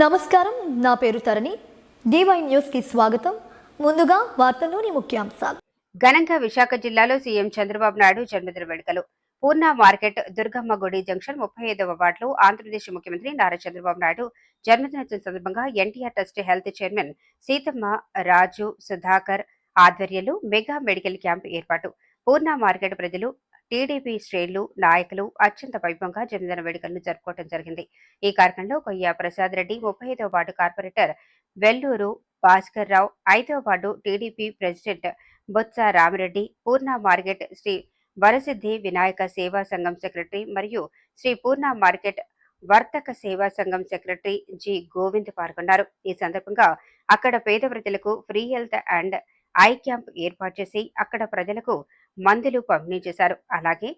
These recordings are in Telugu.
నమస్కారం, నా పేరు తరణి. డివైన్ న్యూస్ కి స్వాగతం. ముందుగా వార్తల్లోని ముఖ్యాంశాలు. ఘనంగా విశాఖ జిల్లాలో సీఎం చంద్రబాబు నాయుడు జన్మదిన వేడుకలు. పూర్ణ మార్కెట్ దుర్గమ్మ గుడి జంక్షన్ 35వ వార్డులో ఆంధ్రప్రదేశ్ ముఖ్యమంత్రి నారా చంద్రబాబు నాయుడు జన్మదినోత్సవం సందర్భంగా NTR trust health chairman Seethamma Raju Sudhakar ఆధ్వర్యంలో మెగా మెడికల్ క్యాంప్ ఏర్పాటు. పూర్ణ మార్కెట్ ప్రజలు, టీడీపీ శ్రేణులు, నాయకులు అత్యంత వైభవంగా జన్మదిన వేడుకలను జరుపుకోవడం జరిగింది. ఈ కార్యక్రమంలో కొయ్య ప్రసాద్ రెడ్డి, 35వ వార్డు కార్పొరేటర్ వెల్లూరు భాస్కర్ రావు, 5వ ward TDP president Botsa Ramireddy, Purna market Shri Varasiddhi Vinayaka సేవా సంఘం సెక్రటరీ మరియు శ్రీ పూర్ణ మార్కెట్ వర్తక సేవా సంఘం సెక్రటరీ జి గోవింద్ పాల్గొన్నారు. ఈ సందర్భంగా అక్కడ పేద ప్రజలకు free health and I camp ఏర్పాటు చేసి అక్కడ ప్రజలకు మందులు పంపిణీ చేశారు. అలాగే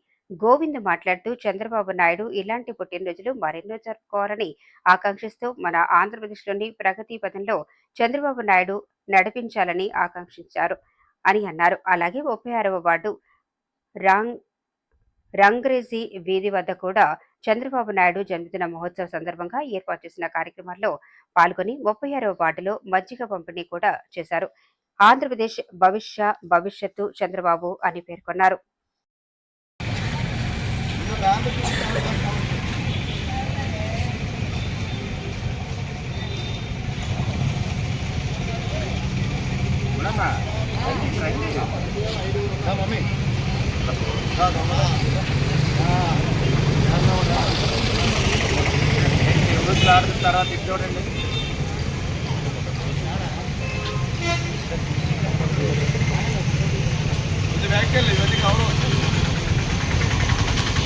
గోవింద్ మాట్లాడుతూ చంద్రబాబు నాయుడు ఇలాంటి పుట్టినరోజులు మరెన్నో జరుపుకోవాలని ఆకాంక్షిస్తూ మన ఆంధ్రప్రదేశ్లోని ప్రగతి పథంలో చంద్రబాబు నాయుడు నడిపించాలని ఆకాంక్షించారు అని అన్నారు. అలాగే 36వ వార్డు రంగ్రేజీ వీధి వద్ద కూడా చంద్రబాబు నాయుడు జన్మదిన మహోత్సవ సందర్భంగా ఏర్పాటు చేసిన కార్యక్రమాల్లో పాల్గొని 36వ వార్డులో మజ్జిగ పంపిణీ కూడా చేశారు. ఆంధ్రప్రదేశ్ భవిష్యత్తు చంద్రబాబు అని పేర్కొన్నారు.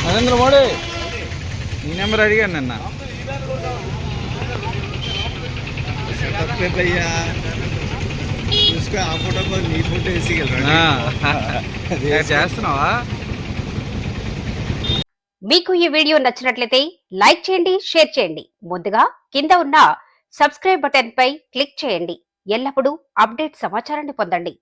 నరేంద్ర మోడీ ఈ నెంబర్ అడిగాను నిన్న. ఆ ఫోటో నీ ఫోటో చేస్తున్నావా? మీకు ఈ వీడియో నచ్చినట్లయితే లైక్ చేయండి, షేర్ చేయండి. ముందుగా కింద ఉన్న సబ్స్క్రైబ్ బటన్ పై క్లిక్ చేయండి. ఎల్లప్పుడూ అప్డేట్ సమాచారాన్ని పొందండి.